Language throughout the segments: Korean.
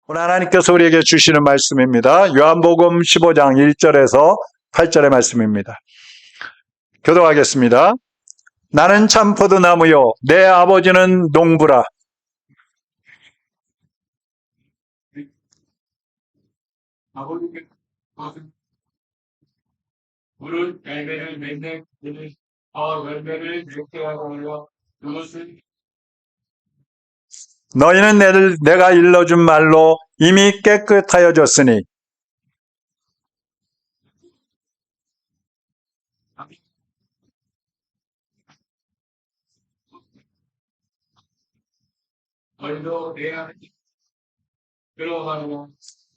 오늘 하나님께서 우리에게 주시는 말씀입니다. 요한복음 15장 1절에서 8절의 말씀입니다. 교독하겠습니다. 나는 참 포도나무요 내 아버지는 농부라. 아버지께서 물은 열매를 맺는 그는 열매를 맺게 하려 그것은 너희는 내가 일러준 말로 이미 깨끗하여졌으니 너희도 내 안에 들어가느냐.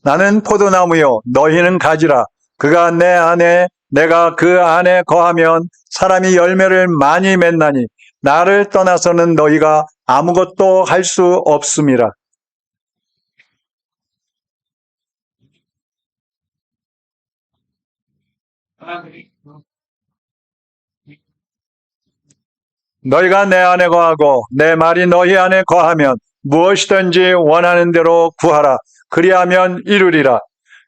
나는 포도나무요 너희는 가지라. 그가 내 안에 내가 그 안에 거하면 사람이 열매를 많이 맺나니 나를 떠나서는 너희가 아무것도 할 수 없음이라. 하나님이 너희가 내 안에 거하고 내 말이 너희 안에 거하면 무엇이든지 원하는 대로 구하라. 그리하면 이루리라.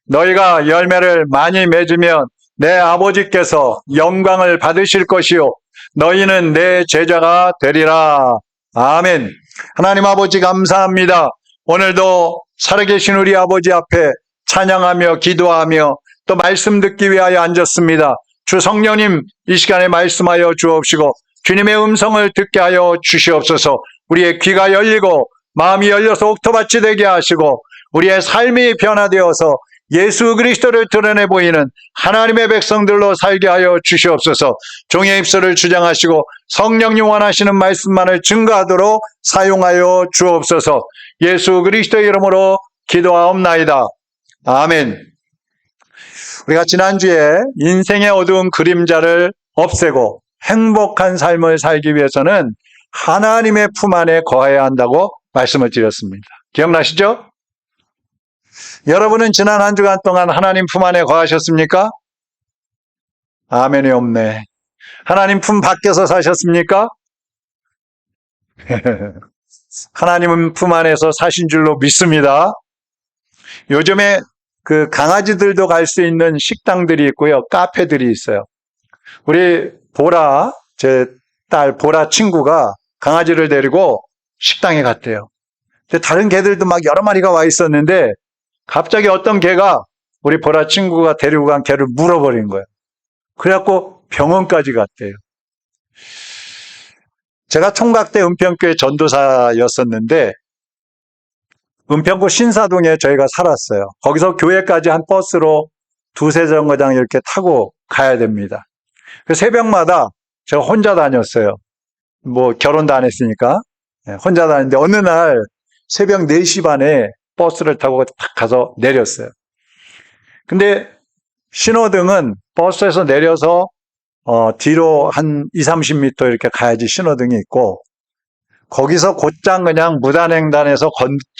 너희가 열매를 많이 맺으면 내 아버지께서 영광을 받으실 것이요 너희는 내 제자가 되리라. 아멘. 하나님 아버지 감사합니다. 오늘도 살아계신 우리 아버지 앞에 찬양하며 기도하며 또 말씀 듣기 위하여 앉았습니다. 주 성령님 이 시간에 말씀하여 주옵시고 주님의 음성을 듣게 하여 주시옵소서. 우리의 귀가 열리고 마음이 열려서 옥토밭이 되게 하시고 우리의 삶이 변화되어서 예수 그리스도를 드러내 보이는 하나님의 백성들로 살게 하여 주시옵소서. 종의 입술을 주장하시고 성령님 원하시는 말씀만을 증거하도록 사용하여 주옵소서. 예수 그리스도의 이름으로 기도하옵나이다. 아멘. 우리가 지난주에 인생의 어두운 그림자를 없애고 행복한 삶을 살기 위해서는 하나님의 품 안에 거해야 한다고 말씀을 드렸습니다. 기억나시죠? 여러분은 지난 한 주간 동안 하나님 품 안에 거하셨습니까? 아멘이 없네. 하나님 품 밖에서 사셨습니까? 하나님은 품 안에서 사신 줄로 믿습니다. 요즘에 그 강아지들도 갈 수 있는 식당들이 있고요. 카페들이 있어요. 우리 보라, 제 딸 보라 친구가 강아지를 데리고 식당에 갔대요. 근데 다른 개들도 막 여러 마리가 와 있었는데 갑자기 어떤 개가 우리 보라 친구가 데리고 간 개를 물어버린 거예요. 그래갖고 병원까지 갔대요. 제가 총각대 은평교회 전도사였었는데 은평구 신사동에 저희가 살았어요. 거기서 교회까지 한 버스로 두세 정거장 이렇게 타고 가야 됩니다. 그 새벽마다 제가 혼자 다녔어요. 뭐 결혼도 안 했으니까 혼자 다녔는데 어느 날 새벽 4시 반에 버스를 타고 딱 가서 내렸어요. 근데 신호등은 버스에서 내려서 뒤로 한 20-30m 이렇게 가야지 신호등이 있고 거기서 곧장 그냥 무단횡단에서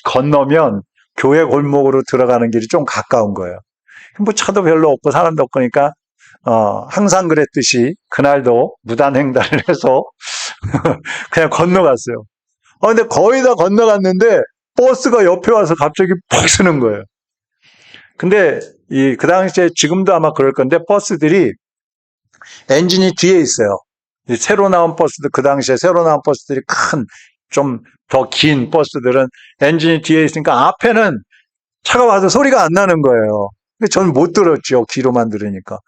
건너면 교회 골목으로 들어가는 길이 좀 가까운 거예요. 뭐 차도 별로 없고 사람도 없고 그러니까 항상 그랬듯이 그날도 무단횡단을 해서 그냥 건너갔어요. 근데 거의 다 건너갔는데 버스가 옆에 와서 갑자기 퍽 쓰는 거예요. 근데 그 당시에 지금도 아마 그럴 건데 버스들이 엔진이 뒤에 있어요. 새로 나온 버스들, 그 당시에 새로 나온 버스들이 좀 더 긴 버스들은 엔진이 뒤에 있으니까 앞에는 차가 와도 소리가 안 나는 거예요. 근데 저는 못 들었죠. 귀로만 들으니까.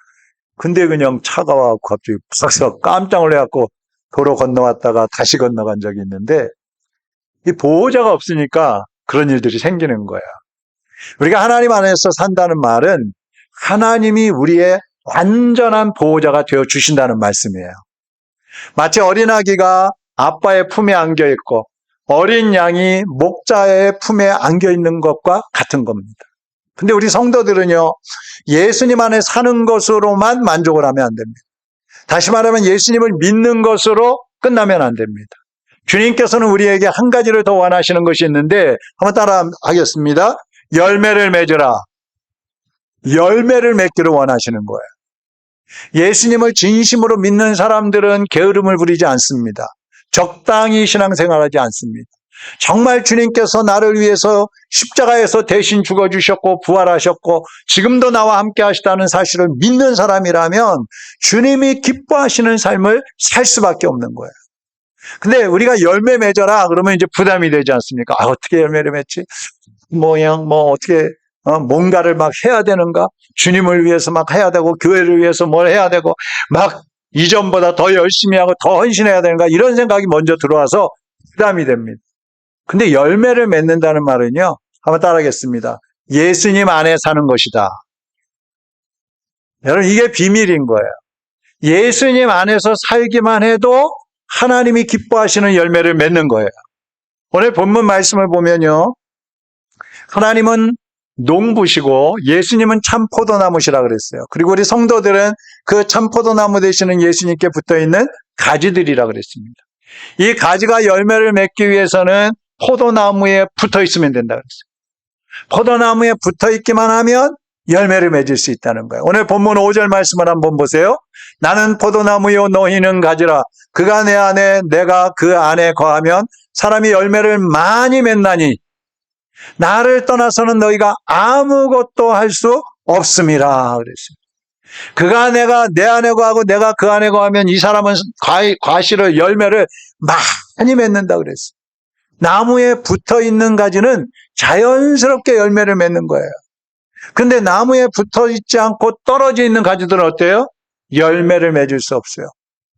근데 그냥 차가 와서 갑자기 팍 깜짝 놀래갖고 도로 건너왔다가 다시 건너간 적이 있는데 이 보호자가 없으니까 그런 일들이 생기는 거야. 우리가 하나님 안에서 산다는 말은 하나님이 우리의 완전한 보호자가 되어 주신다는 말씀이에요. 마치 어린아기가 아빠의 품에 안겨 있고 어린 양이 목자의 품에 안겨 있는 것과 같은 겁니다. 근데 우리 성도들은요, 예수님 안에 사는 것으로만 만족을 하면 안 됩니다. 다시 말하면 예수님을 믿는 것으로 끝나면 안 됩니다. 주님께서는 우리에게 한 가지를 더 원하시는 것이 있는데 한번 따라 하겠습니다. 열매를 맺으라. 열매를 맺기를 원하시는 거예요. 예수님을 진심으로 믿는 사람들은 게으름을 부리지 않습니다. 적당히 신앙생활하지 않습니다. 정말 주님께서 나를 위해서 십자가에서 대신 죽어주셨고 부활하셨고 지금도 나와 함께 하시다는 사실을 믿는 사람이라면 주님이 기뻐하시는 삶을 살 수밖에 없는 거예요. 근데 우리가 열매 맺어라 그러면 이제 부담이 되지 않습니까? 어떻게 열매를 맺지? 어떻게 뭔가를 막 해야 되는가? 주님을 위해서 막 해야 되고 교회를 위해서 뭘 해야 되고 막 이전보다 더 열심히 하고 더 헌신해야 되는가? 이런 생각이 먼저 들어와서 부담이 됩니다. 근데 열매를 맺는다는 말은요, 한번 따라하겠습니다. 예수님 안에 사는 것이다. 여러분, 이게 비밀인 거예요. 예수님 안에서 살기만 해도 하나님이 기뻐하시는 열매를 맺는 거예요. 오늘 본문 말씀을 보면요, 하나님은 농부시고 예수님은 참 포도나무시라 그랬어요. 그리고 우리 성도들은 그 참 포도나무 되시는 예수님께 붙어있는 가지들이라 그랬습니다. 이 가지가 열매를 맺기 위해서는 포도나무에 붙어 있으면 된다 그랬어요. 포도나무에 붙어 있기만 하면 열매를 맺을 수 있다는 거예요. 오늘 본문 5절 말씀을 한번 보세요. 나는 포도나무요 너희는 가지라. 그가 내 안에 내가 그 안에 거하면 사람이 열매를 많이 맺나니 나를 떠나서는 너희가 아무것도 할 수 없음이라 그랬습니다. 그가 내 안에 거하고 내가 그 안에 거하면 이 사람은 과실을 열매를 많이 맺는다 그랬어요. 나무에 붙어 있는 가지는 자연스럽게 열매를 맺는 거예요. 근데 나무에 붙어 있지 않고 떨어져 있는 가지들은 어때요? 열매를 맺을 수 없어요.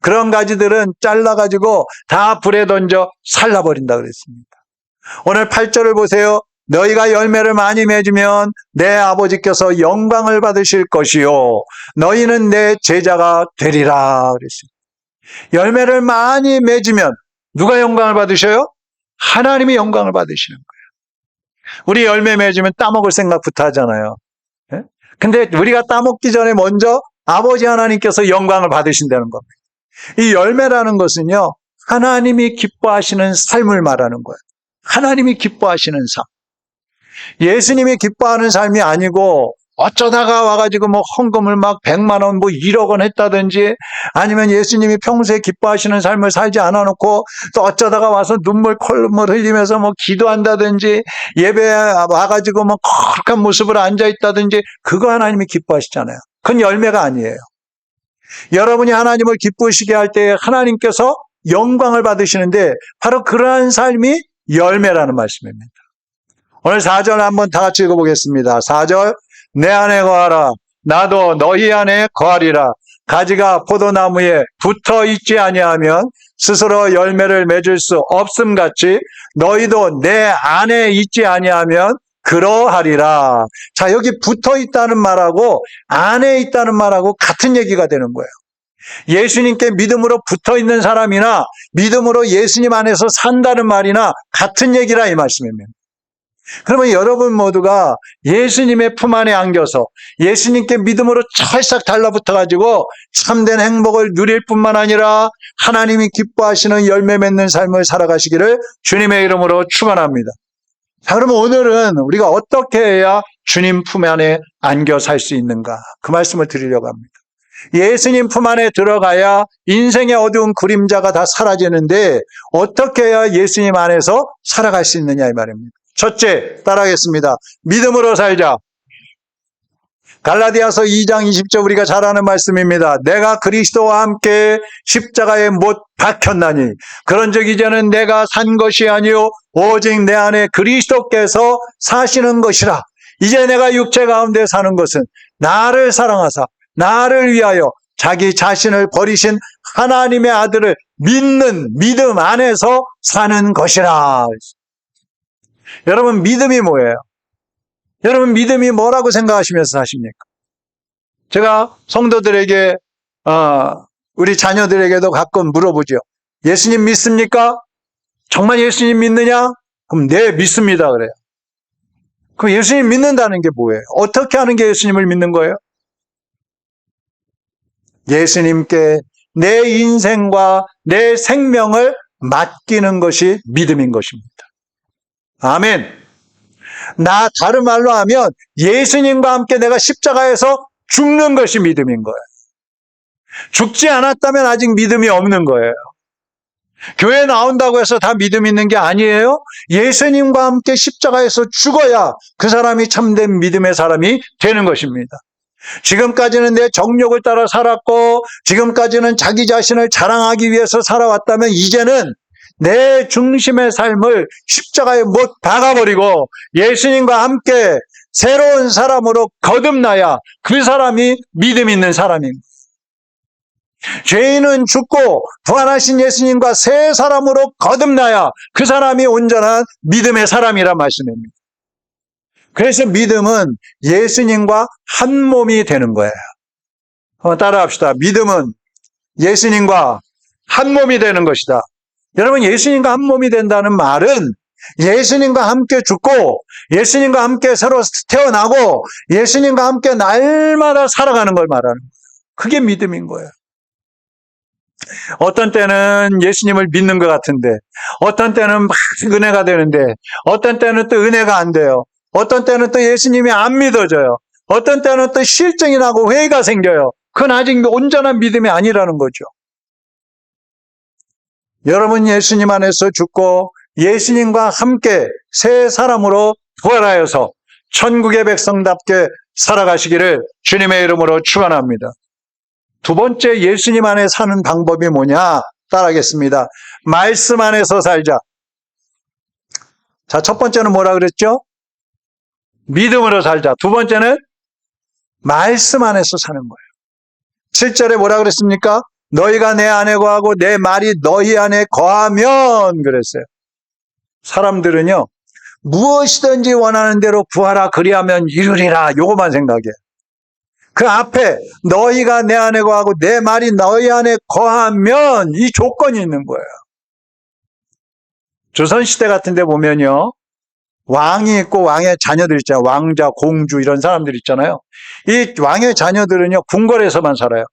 그런 가지들은 잘라가지고 다 불에 던져 살라버린다 그랬습니다. 오늘 8절을 보세요. 너희가 열매를 많이 맺으면 내 아버지께서 영광을 받으실 것이요 너희는 내 제자가 되리라 그랬습니다. 열매를 많이 맺으면 누가 영광을 받으셔요? 하나님이 영광을 받으시는 거예요. 우리 열매 맺으면 따먹을 생각부터 하잖아요. 근데 우리가 따먹기 전에 먼저 아버지 하나님께서 영광을 받으신다는 겁니다. 이 열매라는 것은요, 하나님이 기뻐하시는 삶을 말하는 거예요. 하나님이 기뻐하시는 삶. 예수님이 기뻐하는 삶이 아니고 어쩌다가 와가지고 헌금을 막 100만 원, 1억 원 했다든지 아니면 예수님이 평소에 기뻐하시는 삶을 살지 않아놓고 또 어쩌다가 와서 콧물 흘리면서 기도한다든지 예배에 와가지고 거룩한 모습으로 앉아있다든지 그거 하나님이 기뻐하시잖아요. 그건 열매가 아니에요. 여러분이 하나님을 기쁘시게 할 때 하나님께서 영광을 받으시는데 바로 그러한 삶이 열매라는 말씀입니다. 오늘 4절 한번 다 같이 읽어보겠습니다. 4절 내 안에 거하라 나도 너희 안에 거하리라. 가지가 포도나무에 붙어 있지 아니하면 스스로 열매를 맺을 수 없음같이 너희도 내 안에 있지 아니하면 그러하리라. 자, 여기 붙어 있다는 말하고 안에 있다는 말하고 같은 얘기가 되는 거예요. 예수님께 믿음으로 붙어 있는 사람이나 믿음으로 예수님 안에서 산다는 말이나 같은 얘기라 이 말씀입니다. 그러면 여러분 모두가 예수님의 품 안에 안겨서 예수님께 믿음으로 찰싹 달라붙어가지고 참된 행복을 누릴 뿐만 아니라 하나님이 기뻐하시는 열매 맺는 삶을 살아가시기를 주님의 이름으로 축원합니다. 자, 그러면 오늘은 우리가 어떻게 해야 주님 품 안에 안겨 살 수 있는가? 그 말씀을 드리려고 합니다. 예수님 품 안에 들어가야 인생의 어두운 그림자가 다 사라지는데 어떻게 해야 예수님 안에서 살아갈 수 있느냐 이 말입니다. 첫째, 따라하겠습니다. 믿음으로 살자. 갈라디아서 2장 20절 우리가 잘 아는 말씀입니다. 내가 그리스도와 함께 십자가에 못 박혔나니 그런즉 이제는 내가 산 것이 아니요 오직 내 안에 그리스도께서 사시는 것이라. 이제 내가 육체 가운데 사는 것은 나를 사랑하사 나를 위하여 자기 자신을 버리신 하나님의 아들을 믿는 믿음 안에서 사는 것이라. 여러분 믿음이 뭐예요? 여러분 믿음이 뭐라고 생각하시면서 사십니까? 제가 성도들에게 우리 자녀들에게도 가끔 물어보죠. 예수님 믿습니까? 정말 예수님 믿느냐? 그럼 네 믿습니다 그래요. 그럼 예수님 믿는다는 게 뭐예요? 어떻게 하는 게 예수님을 믿는 거예요? 예수님께 내 인생과 내 생명을 맡기는 것이 믿음인 것입니다. 아멘. 다른 말로 하면 예수님과 함께 내가 십자가에서 죽는 것이 믿음인 거예요. 죽지 않았다면 아직 믿음이 없는 거예요. 교회 나온다고 해서 다 믿음 있는 게 아니에요. 예수님과 함께 십자가에서 죽어야 그 사람이 참된 믿음의 사람이 되는 것입니다. 지금까지는 내 정욕을 따라 살았고, 지금까지는 자기 자신을 자랑하기 위해서 살아왔다면, 이제는 내 중심의 삶을 십자가에 못 박아버리고 예수님과 함께 새로운 사람으로 거듭나야 그 사람이 믿음 있는 사람입니다. 죄인은 죽고 부활하신 예수님과 새 사람으로 거듭나야 그 사람이 온전한 믿음의 사람이란 말씀입니다. 그래서 믿음은 예수님과 한 몸이 되는 거예요. 한번 따라합시다. 믿음은 예수님과 한 몸이 되는 것이다. 여러분, 예수님과 한 몸이 된다는 말은 예수님과 함께 죽고 예수님과 함께 새로 태어나고 예수님과 함께 날마다 살아가는 걸 말하는 거예요. 그게 믿음인 거예요. 어떤 때는 예수님을 믿는 것 같은데, 어떤 때는 막 은혜가 되는데, 어떤 때는 또 은혜가 안 돼요. 어떤 때는 또 예수님이 안 믿어져요. 어떤 때는 또 실증이 나고 회의가 생겨요. 그건 아직 온전한 믿음이 아니라는 거죠. 여러분, 예수님 안에서 죽고 예수님과 함께 새 사람으로 부활하여서 천국의 백성답게 살아가시기를 주님의 이름으로 축원합니다. 두 번째, 예수님 안에 사는 방법이 뭐냐? 따라하겠습니다. 말씀 안에서 살자. 자, 첫 번째는 뭐라 그랬죠? 믿음으로 살자. 두 번째는 말씀 안에서 사는 거예요. 7절에 뭐라 그랬습니까? 너희가 내 안에 거하고 내 말이 너희 안에 거하면 그랬어요. 사람들은요, 무엇이든지 원하는 대로 구하라 그리하면 이루리라, 요거만 생각해요. 그 앞에 너희가 내 안에 거하고 내 말이 너희 안에 거하면 이 조건이 있는 거예요. 조선시대 같은 데 보면요, 왕이 있고 왕의 자녀들 있잖아요. 왕자, 공주 이런 사람들 있잖아요. 이 왕의 자녀들은요, 궁궐에서만 살아요.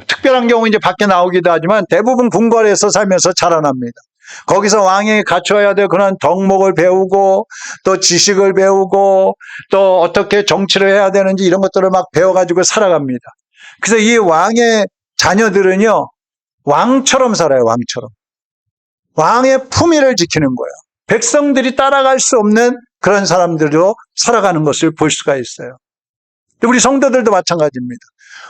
특별한 경우 이제 밖에 나오기도 하지만 대부분 궁궐에서 살면서 자라납니다. 거기서 왕이 갖춰야 될 그런 덕목을 배우고 또 지식을 배우고 또 어떻게 정치를 해야 되는지 이런 것들을 막 배워가지고 살아갑니다. 그래서 이 왕의 자녀들은요, 왕처럼 살아요. 왕처럼. 왕의 품위를 지키는 거예요. 백성들이 따라갈 수 없는 그런 사람들로 살아가는 것을 볼 수가 있어요. 우리 성도들도 마찬가지입니다.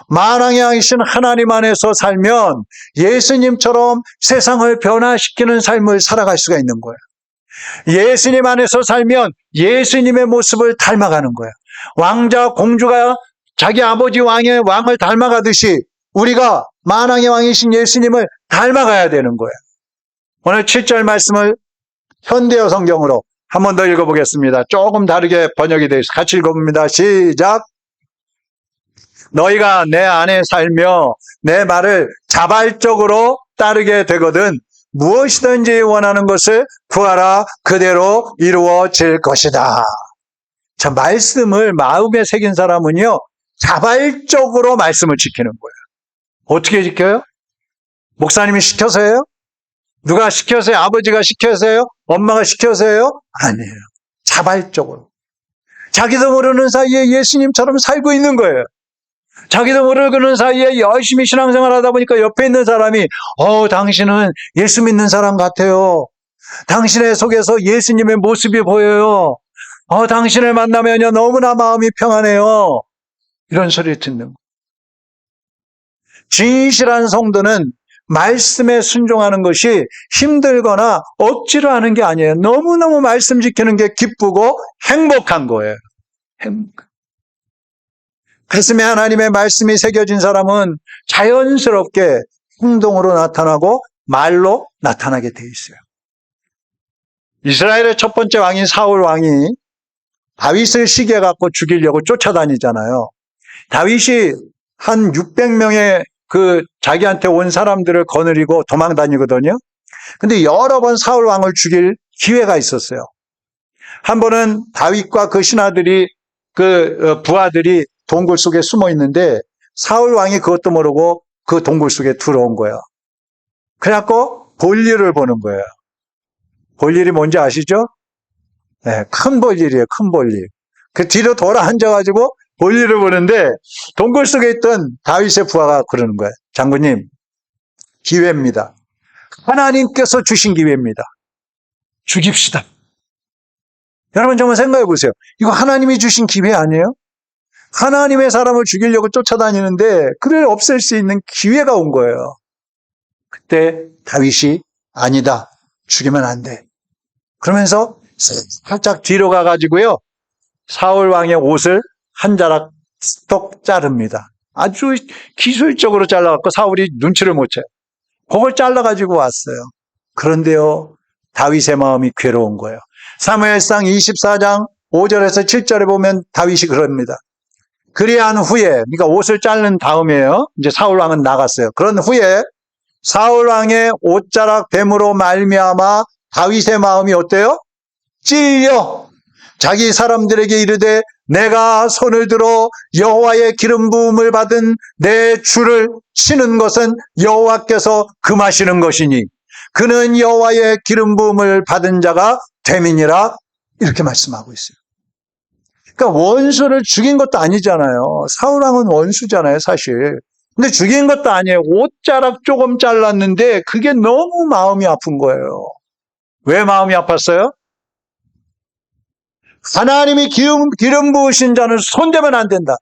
만왕의 왕이신 하나님 안에서 살면 예수님처럼 세상을 변화시키는 삶을 살아갈 수가 있는 거예요. 예수님 안에서 살면 예수님의 모습을 닮아가는 거예요. 왕자, 공주가 자기 아버지 왕의 왕을 닮아가듯이 우리가 만왕의 왕이신 예수님을 닮아가야 되는 거예요. 오늘 7절 말씀을 현대어 성경으로 한 번 더 읽어보겠습니다. 조금 다르게 번역이 되어 있어요. 같이 읽어봅니다. 시작. 너희가 내 안에 살며 내 말을 자발적으로 따르게 되거든 무엇이든지 원하는 것을 구하라 그대로 이루어질 것이다. 자, 말씀을 마음에 새긴 사람은요, 자발적으로 말씀을 지키는 거예요. 어떻게 지켜요? 목사님이 시켜서요? 누가 시켜서요? 아버지가 시켜서요? 엄마가 시켜서요? 아니에요. 자발적으로. 자기도 모르는 사이에 예수님처럼 살고 있는 거예요. 자기도 모르는 사이에 열심히 신앙생활 하다 보니까 옆에 있는 사람이 당신은 예수 믿는 사람 같아요. 당신의 속에서 예수님의 모습이 보여요. 당신을 만나면요 너무나 마음이 평안해요. 이런 소리를 듣는 거예요. 진실한 성도는 말씀에 순종하는 것이 힘들거나 억지로 하는 게 아니에요. 너무너무 말씀 지키는 게 기쁘고 행복한 거예요. 가슴에 하나님의 말씀이 새겨진 사람은 자연스럽게 행동으로 나타나고 말로 나타나게 돼 있어요. 이스라엘의 첫 번째 왕인 사울 왕이 다윗을 시기해 갖고 죽이려고 쫓아다니잖아요. 다윗이 한 600명의 그 자기한테 온 사람들을 거느리고 도망 다니거든요. 근데 여러 번 사울 왕을 죽일 기회가 있었어요. 한 번은 다윗과 그 신하들이 그 부하들이 동굴 속에 숨어 있는데 사울 왕이 그것도 모르고 그 동굴 속에 들어온 거예요. 그래갖고 볼일을 보는 거예요. 볼일이 뭔지 아시죠? 네, 큰 볼일이에요. 큰 볼일. 그 뒤로 돌아 앉아가지고 볼일을 보는데 동굴 속에 있던 다윗의 부하가 그러는 거예요. 장군님, 기회입니다. 하나님께서 주신 기회입니다. 죽입시다. 여러분 정말 생각해 보세요. 이거 하나님이 주신 기회 아니에요? 하나님의 사람을 죽이려고 쫓아다니는데 그를 없앨 수 있는 기회가 온 거예요. 그때 다윗이 아니다. 죽이면 안 돼. 그러면서 살짝 뒤로 가가지고요. 사울 왕의 옷을 한 자락 톡 자릅니다. 아주 기술적으로 잘라갖고 사울이 눈치를 못 채요. 그걸 잘라가지고 왔어요. 그런데요, 다윗의 마음이 괴로운 거예요. 사무엘상 24장 5절에서 7절에 보면 다윗이 그럽니다. 그리한 후에, 그러니까 옷을 자른 다음에요. 이제 사울 왕은 나갔어요. 그런 후에 사울 왕의 옷자락 뱀으로 말미암아 다윗의 마음이 어때요? 찔려 자기 사람들에게 이르되 내가 손을 들어 여호와의 기름 부음을 받은 내 주를 치는 것은 여호와께서 금하시는 것이니 그는 여호와의 기름 부음을 받은 자가 됨이니라 이렇게 말씀하고 있어요. 그러니까 원수를 죽인 것도 아니잖아요. 사울 왕은 원수잖아요, 사실. 근데 죽인 것도 아니에요. 옷자락 조금 잘랐는데 그게 너무 마음이 아픈 거예요. 왜 마음이 아팠어요? 하나님이 기름 부으신 자는 손대면 안 된다.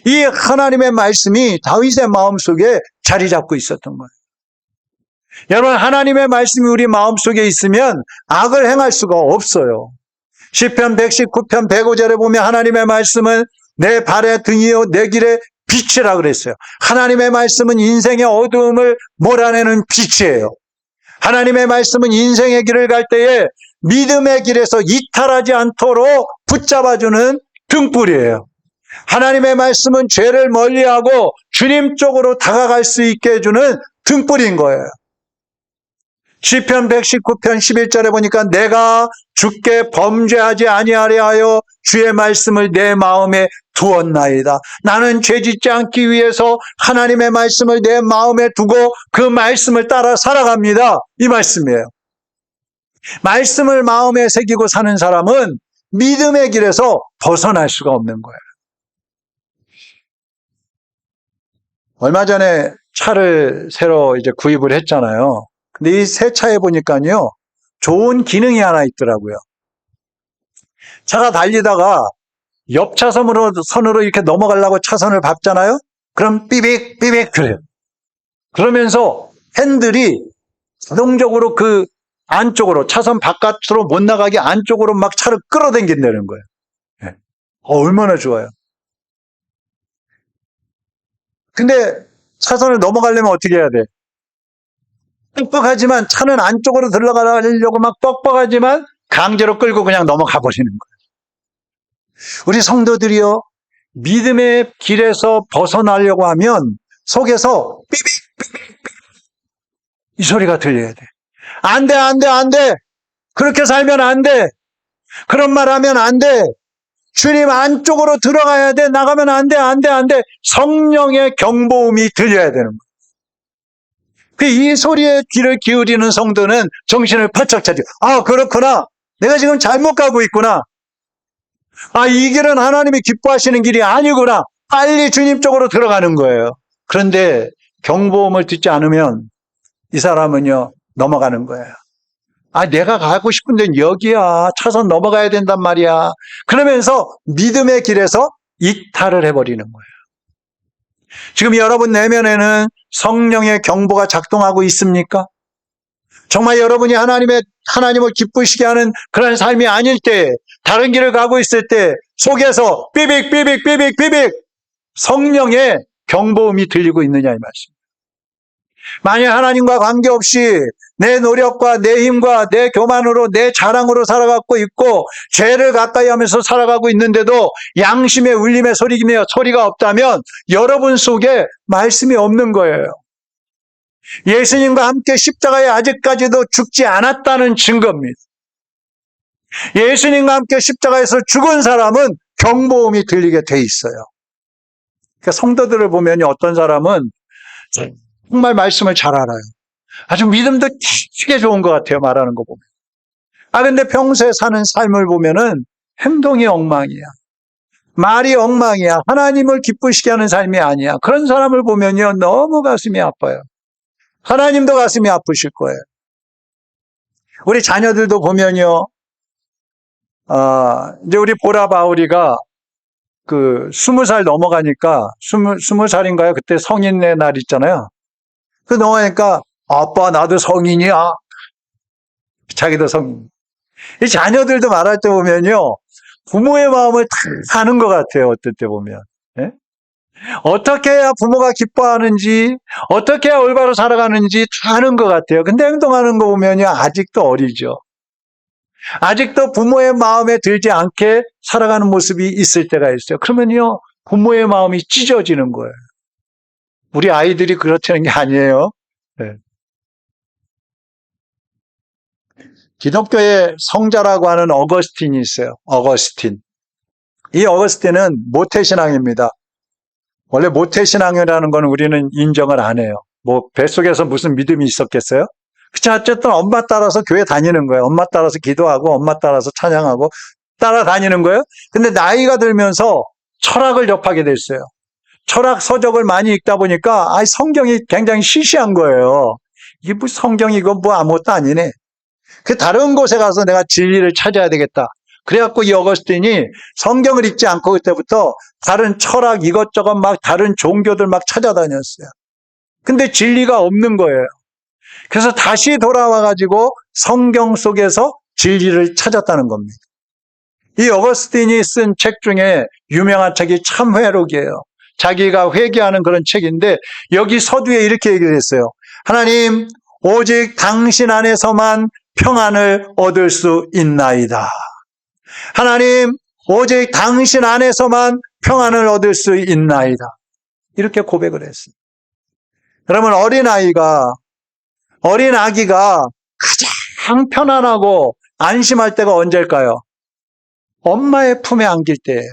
이 하나님의 말씀이 다윗의 마음속에 자리 잡고 있었던 거예요. 여러분, 하나님의 말씀이 우리 마음속에 있으면 악을 행할 수가 없어요. 시편 119편 105절에 보면 하나님의 말씀은 내 발의 등이요 내 길의 빛이라 그랬어요. 하나님의 말씀은 인생의 어두움을 몰아내는 빛이에요. 하나님의 말씀은 인생의 길을 갈 때에 믿음의 길에서 이탈하지 않도록 붙잡아주는 등불이에요. 하나님의 말씀은 죄를 멀리하고 주님 쪽으로 다가갈 수 있게 해주는 등불인 거예요. 시편 119편 11절에 보니까 내가 주께 범죄하지 아니하려 하여 주의 말씀을 내 마음에 두었나이다. 나는 죄짓지 않기 위해서 하나님의 말씀을 내 마음에 두고 그 말씀을 따라 살아갑니다. 이 말씀이에요. 말씀을 마음에 새기고 사는 사람은 믿음의 길에서 벗어날 수가 없는 거예요. 얼마 전에 차를 새로 이제 구입을 했잖아요. 근데 이 새 차에 보니까요, 좋은 기능이 하나 있더라고요. 차가 달리다가 옆 차선으로 이렇게 넘어가려고 차선을 밟잖아요? 그럼 삐빅, 삐빅 그래요. 그러면서 핸들이 자동적으로 그 안쪽으로, 차선 바깥으로 못 나가게 안쪽으로 막 차를 끌어당긴다는 거예요. 네. 얼마나 좋아요. 근데 차선을 넘어가려면 어떻게 해야 돼? 뻑뻑하지만 차는 안쪽으로 들어가려고 막 뻑뻑하지만 강제로 끌고 그냥 넘어가 버리는 거예요. 우리 성도들이요, 믿음의 길에서 벗어나려고 하면 속에서 삐빅 이 소리가 들려야 돼. 안 돼, 안 돼, 안 돼. 그렇게 살면 안 돼. 그런 말 하면 안 돼. 주님 안쪽으로 들어가야 돼. 나가면 안 돼, 안 돼, 안 돼. 성령의 경보음이 들려야 되는 거예요. 이 소리에 귀를 기울이는 성도는 정신을 바짝 차리고, 아, 그렇구나. 내가 지금 잘못 가고 있구나. 아, 이 길은 하나님이 기뻐하시는 길이 아니구나. 빨리 주님 쪽으로 들어가는 거예요. 그런데 경보음을 듣지 않으면 이 사람은요, 넘어가는 거예요. 아, 내가 가고 싶은 데는 여기야. 차선 넘어가야 된단 말이야. 그러면서 믿음의 길에서 이탈을 해버리는 거예요. 지금 여러분 내면에는 성령의 경보가 작동하고 있습니까? 정말 여러분이 하나님을 기쁘시게 하는 그런 삶이 아닐 때, 다른 길을 가고 있을 때 속에서 삐빅 성령의 경보음이 들리고 있느냐 이 말씀입니다. 만약 하나님과 관계없이 내 노력과 내 힘과 내 교만으로 내 자랑으로 살아가고 있고 죄를 가까이 하면서 살아가고 있는데도 양심의 울림의 소리가 없다면 여러분 속에 말씀이 없는 거예요. 예수님과 함께 십자가에 아직까지도 죽지 않았다는 증거입니다. 예수님과 함께 십자가에서 죽은 사람은 경보음이 들리게 돼 있어요. 그러니까 성도들을 보면 어떤 사람은 정말 말씀을 잘 알아요. 아주 믿음도 되게 좋은 것 같아요, 말하는 거 보면. 아, 근데 평소에 사는 삶을 보면은 행동이 엉망이야. 말이 엉망이야. 하나님을 기쁘시게 하는 삶이 아니야. 그런 사람을 보면요, 너무 가슴이 아파요. 하나님도 가슴이 아프실 거예요. 우리 자녀들도 보면요, 이제 우리 보라 바울이가 20살 넘어가니까, 20살인가요? 그때 성인의 날 있잖아요. 그 넘어가니까, 아빠, 나도 성인이야. 자기도 성인. 이 자녀들도 말할 때 보면요, 부모의 마음을 다 아는 것 같아요. 어떨 때 보면. 예? 어떻게 해야 부모가 기뻐하는지, 어떻게 해야 올바로 살아가는지 다 아는 것 같아요. 근데 행동하는 거 보면요, 아직도 어리죠. 아직도 부모의 마음에 들지 않게 살아가는 모습이 있을 때가 있어요. 그러면요, 부모의 마음이 찢어지는 거예요. 우리 아이들이 그렇다는 게 아니에요. 네. 기독교의 성자라고 하는 어거스틴이 있어요. 어거스틴. 이 어거스틴은 모태신앙입니다. 원래 모태신앙이라는 건 우리는 인정을 안 해요. 뭐 뱃속에서 무슨 믿음이 있었겠어요? 그치, 어쨌든 엄마 따라서 교회 다니는 거예요. 엄마 따라서 기도하고 엄마 따라서 찬양하고 따라다니는 거예요. 근데 나이가 들면서 철학을 접하게 됐어요. 철학 서적을 많이 읽다 보니까 성경이 굉장히 시시한 거예요. 이게 뭐 성경이 이거 뭐 아무것도 아니네. 그 다른 곳에 가서 내가 진리를 찾아야 되겠다. 그래갖고 이 어거스틴이 성경을 읽지 않고 그때부터 다른 철학 이것저것 막 다른 종교들 막 찾아다녔어요. 근데 진리가 없는 거예요. 그래서 다시 돌아와가지고 성경 속에서 진리를 찾았다는 겁니다. 이 어거스틴이 쓴 책 중에 유명한 책이 참회록이에요. 자기가 회개하는 그런 책인데 여기 서두에 이렇게 얘기를 했어요. 하나님, 오직 당신 안에서만 평안을 얻을 수 있나이다. 하나님, 오직 당신 안에서만 평안을 얻을 수 있나이다. 이렇게 고백을 했어요. 여러분, 어린 아기가 가장 편안하고 안심할 때가 언제일까요? 엄마의 품에 안길 때예요.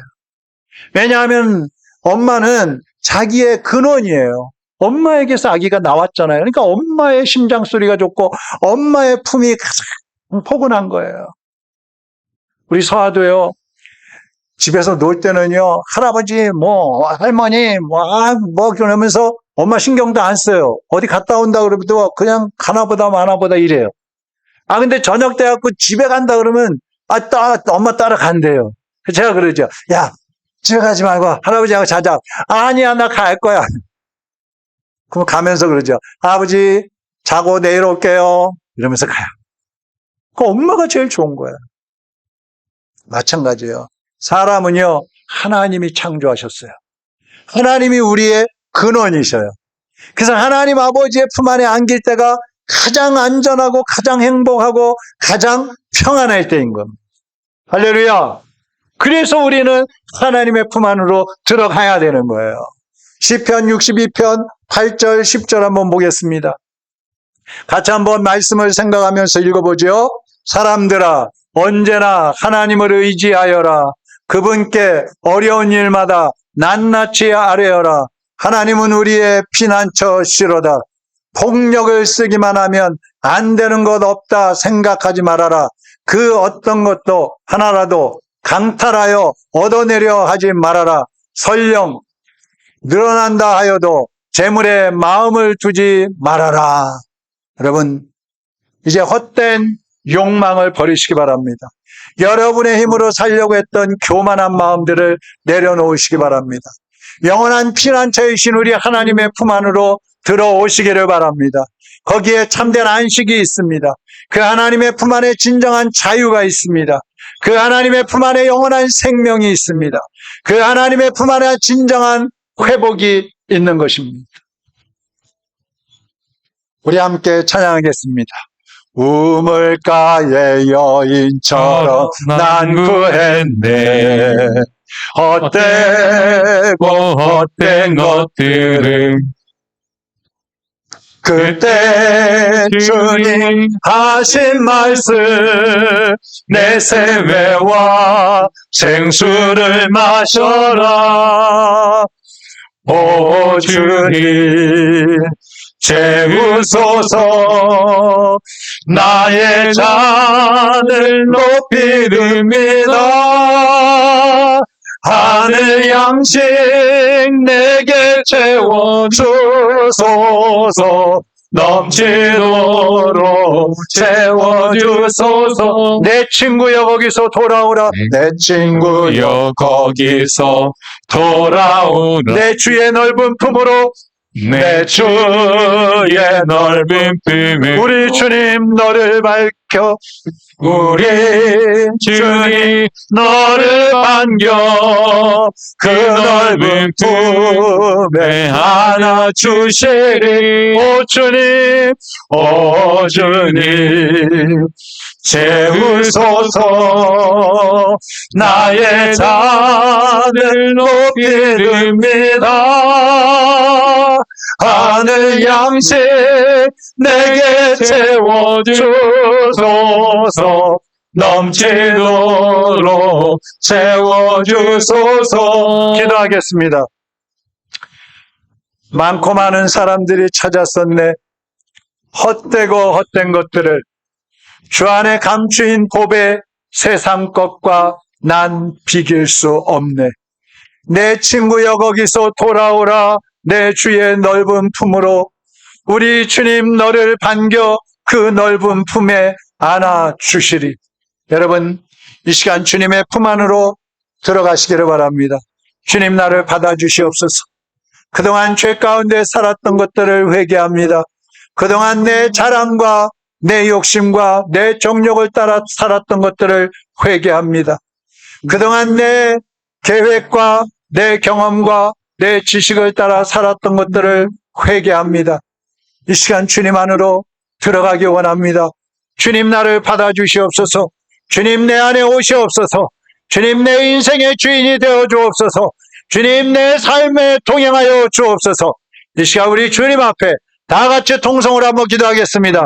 왜냐하면 엄마는 자기의 근원이에요. 엄마에게서 아기가 나왔잖아요. 그러니까 엄마의 심장 소리가 좋고 엄마의 품이 가장 포근한 거예요. 우리 서아도요, 집에서 놀 때는요, 할아버지, 할머니, 그러면서 엄마 신경도 안 써요. 어디 갔다 온다 그러면 그냥 가나보다 마나보다 이래요. 근데 저녁 때 갖고 집에 간다 그러면, 엄마 따라간대요. 제가 그러죠. 야, 집에 가지 말고 할아버지하고 자자. 아니야, 나 갈 거야. 그럼 가면서 그러죠. 아버지, 자고 내일 올게요. 이러면서 가요. 그 엄마가 제일 좋은 거예요. 마찬가지예요. 사람은요, 하나님이 창조하셨어요. 하나님이 우리의 근원이셔요. 그래서 하나님 아버지의 품 안에 안길 때가 가장 안전하고 가장 행복하고 가장 평안할 때인 겁니다. 할렐루야. 그래서 우리는 하나님의 품 안으로 들어가야 되는 거예요. 시편 62편 8절 10절 한번 보겠습니다. 같이 한번 말씀을 생각하면서 읽어보죠. 사람들아, 언제나 하나님을 의지하여라. 그분께 어려운 일마다 낱낱이 아뢰어라. 하나님은 우리의 피난처시로다. 폭력을 쓰기만 하면 안 되는 것 없다 생각하지 말아라. 그 어떤 것도 하나라도 강탈하여 얻어내려 하지 말아라. 설령 늘어난다 하여도 재물에 마음을 두지 말아라. 여러분, 이제 헛된 욕망을 버리시기 바랍니다. 여러분의 힘으로 살려고 했던 교만한 마음들을 내려놓으시기 바랍니다. 영원한 피난처이신 우리 하나님의 품 안으로 들어오시기를 바랍니다. 거기에 참된 안식이 있습니다. 그 하나님의 품 안에 진정한 자유가 있습니다. 그 하나님의 품 안에 영원한 생명이 있습니다. 그 하나님의 품 안에 진정한 회복이 있는 것입니다. 우리 함께 찬양하겠습니다. 우물가의 여인처럼 난 구했네. 헛되고 헛된 것들은 그때 주님 하신 말씀 내세회와 생수를 마셔라. 오 주님 채우소서. 나의 잔을 높이 듭니다. 하늘 양식 내게 채워주소서. 넘치도록 채워주소서. 내 친구여 거기서 돌아오라. 내 친구여 거기서 돌아오라. 내 주의 넓은 품으로 내 주의 넓은 품에 우리 주님 너를 밝혀 우리 주님 너를 반겨 그 넓은 품에 안아 주시리. 오 주님 오 주님 채우소서. 나의 잔을 높이 듭니다. 하늘 양식 내게 채워주소서. 넘치도록 채워주소서. 기도하겠습니다. 많고 많은 사람들이 찾았었네. 헛되고 헛된 것들을 주 안에 감추인 법에 세상 것과 난 비길 수 없네. 내 친구여 거기서 돌아오라. 내 주의 넓은 품으로 우리 주님 너를 반겨 그 넓은 품에 안아 주시리. 여러분, 이 시간 주님의 품 안으로 들어가시기를 바랍니다. 주님 나를 받아주시옵소서. 그동안 죄 가운데 살았던 것들을 회개합니다. 그동안 내 자랑과 내 욕심과 내 정욕을 따라 살았던 것들을 회개합니다. 그동안 내 계획과 내 경험과 내 지식을 따라 살았던 것들을 회개합니다. 이 시간 주님 안으로 들어가기 원합니다. 주님 나를 받아주시옵소서. 주님 내 안에 오시옵소서. 주님 내 인생의 주인이 되어 주옵소서. 주님 내 삶에 동행하여 주옵소서. 이 시간 우리 주님 앞에 다 같이 통성으로 한번 기도하겠습니다.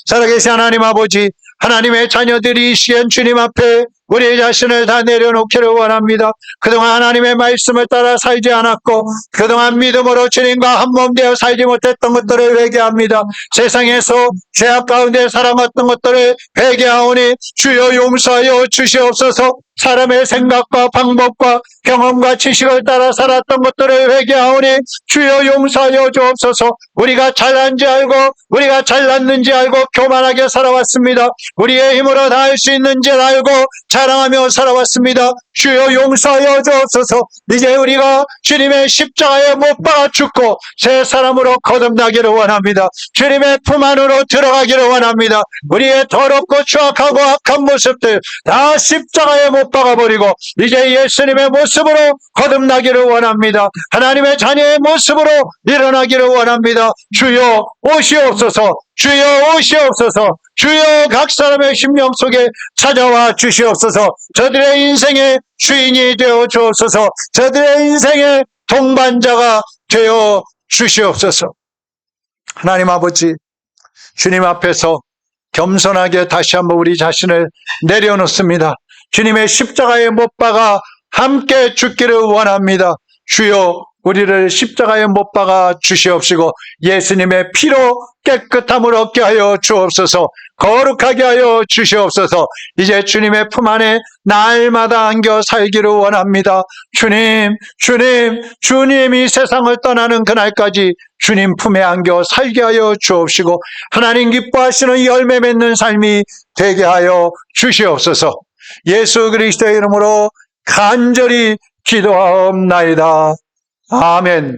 살아계신 하나님 아버지, 하나님의 자녀들이 이 시간 주님 앞에 우리 자신을 다 내려놓기를 원합니다. 그동안 하나님의 말씀을 따라 살지 않았고 그동안 믿음으로 주님과 한몸 되어 살지 못했던 것들을 회개합니다. 세상에서 죄악 가운데 살아왔던 것들을 회개하오니 주여 용서하여 주시옵소서. 사람의 생각과 방법과 경험과 지식을 따라 살았던 것들을 회개하오니 주여 용서하여 주옵소서. 우리가 잘난지 알고 우리가 잘났는지 알고 교만하게 살아왔습니다. 우리의 힘으로 다 할 수 있는지 알고 자랑하며 살아왔습니다. 주여 용서하여 주옵소서. 이제 우리가 주님의 십자가에 못 박아 죽고 새 사람으로 거듭나기를 원합니다. 주님의 품 안으로 들어가기를 원합니다. 우리의 더럽고 추악하고 악한 모습들 다 십자가에 못 박아버리고 이제 예수님의 모습으로 거듭나기를 원합니다. 하나님의 자녀의 모습으로 일어나기를 원합니다. 주여 오시옵소서. 주여 오시옵소서. 주여 각 사람의 심령 속에 찾아와 주시옵소서. 저들의 인생의 주인이 되어 주옵소서. 저들의 인생의 동반자가 되어 주시옵소서. 하나님 아버지, 주님 앞에서 겸손하게 다시 한번 우리 자신을 내려놓습니다. 주님의 십자가에 못 박아 함께 죽기를 원합니다. 주여 우리를 십자가에 못 박아 주시옵시고 예수님의 피로 깨끗함을 얻게 하여 주옵소서. 거룩하게 하여 주시옵소서. 이제 주님의 품 안에 날마다 안겨 살기를 원합니다. 주님이 세상을 떠나는 그날까지 주님 품에 안겨 살게 하여 주옵시고 하나님 기뻐하시는 열매 맺는 삶이 되게 하여 주시옵소서. 예수 그리스도의 이름으로 간절히 기도하옵나이다. 아멘.